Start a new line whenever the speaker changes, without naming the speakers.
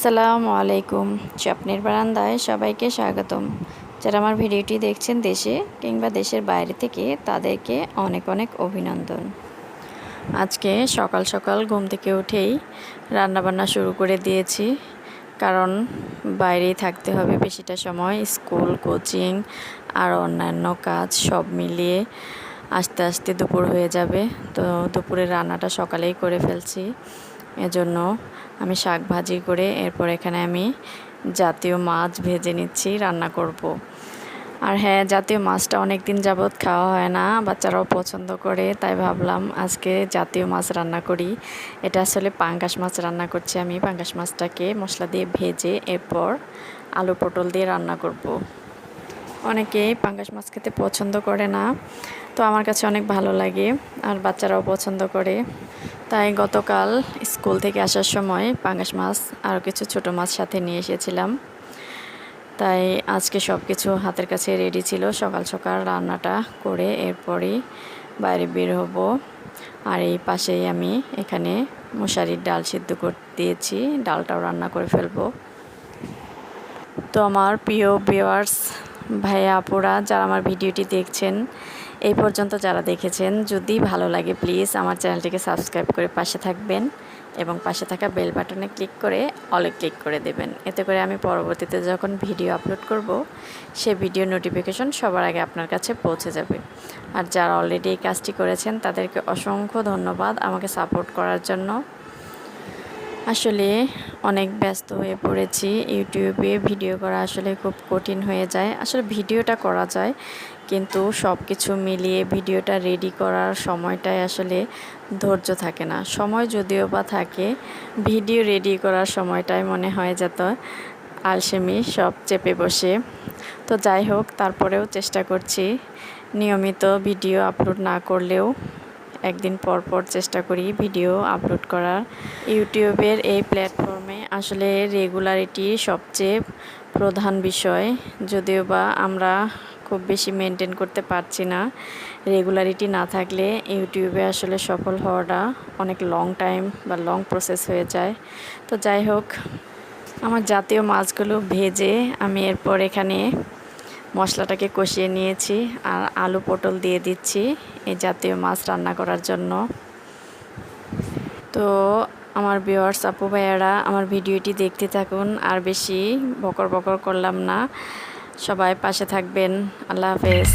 আসসালামু আলাইকুম। স্বপ্নের বারান্দায় সবাইকে স্বাগতম। যারা আমার ভিডিওটি দেখছেন দেশে কিংবা দেশের বাইরে থেকে, তাদেরকে অনেক অনেক অভিনন্দন। আজকে সকাল সকাল ঘুম থেকে উঠেই রান্নাবান্না শুরু করে দিয়েছি, কারণ বাইরেই থাকতে হবে বেশিটা সময়। স্কুল, কোচিং আর অন্যান্য কাজ সব মিলিয়ে আস্তে আস্তে দুপুর হয়ে যাবে। তো দুপুরের রান্নাটা সকালেই করে ফেলছি। এজন্য আমি শাক ভাজি করে এরপর এখানে আমি জাতীয় মাছ ভেজে নিচ্ছি, রান্না করব। আর হ্যাঁ, জাতীয় মাছটা অনেক দিন যাবৎ খাওয়া হয় না, বাচ্চারাও পছন্দ করে, তাই ভাবলাম আজকে জাতীয় মাছ রান্না করি। এটা আসলে পাঙ্গাস মাছ রান্না করছি আমি। পাঙ্গাস মাছটাকে মশলা দিয়ে ভেজে এরপর আলু পটল দিয়ে রান্না করব। অনেকেই পাঙ্গাস মাছ খেতে পছন্দ করে না, তো আমার কাছে অনেক ভালো লাগে আর বাচ্চারাও পছন্দ করে। তাই গতকাল স্কুল থেকে আসার সময় পাঙ্গাস মাছ আর কিছু ছোট মাছ সাথে নিয়ে এসেছিলাম। তাই আজকে সব কিছু হাতের কাছে রেডি ছিল, সকাল সকাল রান্নাটা করে এরপরই বাইরে বের হব। আর এই পাশেই আমি এখানে মশারির ডাল সিদ্ধ করে দিয়েছি, ডালটাও রান্না করে ফেলবো। তো আমার প্রিয় ভিউয়ার্স ভাইয়া আপুরা, যারা আমার ভিডিওটি দেখছেন, এই পর্যন্ত যারা দেখেছেন, যদি ভালো লাগে প্লিজ আমার চ্যানেলটিকে সাবস্ক্রাইব করে পাশে থাকবেন এবং পাশে থাকা বেল বাটনে ক্লিক করে অলে ক্লিক করে দেবেন। এতে করে আমি পরবর্তীতে যখন ভিডিও আপলোড করব, সে ভিডিও নোটিফিকেশন সবার আগে আপনার কাছে পৌঁছে যাবে। আর যারা অলরেডি এই কাজটি করেছেন, তাদেরকে অসংখ্য ধন্যবাদ আমাকে সাপোর্ট করার জন্য। আসলে অনেক ব্যস্ত হয়ে পড়েছি, ইউটিউবে ভিডিও করা আসলে খুব কঠিন হয়ে যায়। আসলে ভিডিওটা করা যায়, কিন্তু সব কিছু মিলিয়ে ভিডিওটা রেডি করার সময়টাই আসলে ধৈর্য থাকে না। সময় যদিও বা থাকে, ভিডিও রেডি করার সময়টাই মনে হয় যেত আলসেমি সব চেপে বসে। তো যাই হোক, তারপরেও চেষ্টা করছি নিয়মিত ভিডিও আপলোড না করলেও একদিন পর পর চেষ্টা করি ভিডিও আপলোড করার। ইউটিউবের এই প্ল্যাটফর্মে আসলে রেগুলারিটি সবচেয়ে প্রধান বিষয়, যদিও বা আমরা খুব বেশি মেনটেন করতে পারছি না। রেগুলারিটি না থাকলে ইউটিউবে আসলে সফল হওয়াটা অনেক লং টাইম বা লং প্রসেস হয়ে যায়। তো যাই হোক, আমার জাতীয় মাছগুলো ভেজে আমি এরপর এখানে মশলাটাকে কষিয়ে নিয়েছি আর আলু পটল দিয়ে দিচ্ছি এই জাতীয় মাছ রান্না করার জন্য। তো আমার ভিউয়ার্স আপু ভাইয়ারা, আমার ভিডিওটি দেখতে থাকুন, আর বেশি বকর বকর করলাম না। সবাই পাশে থাকবেন। আল্লাহ হাফেজ।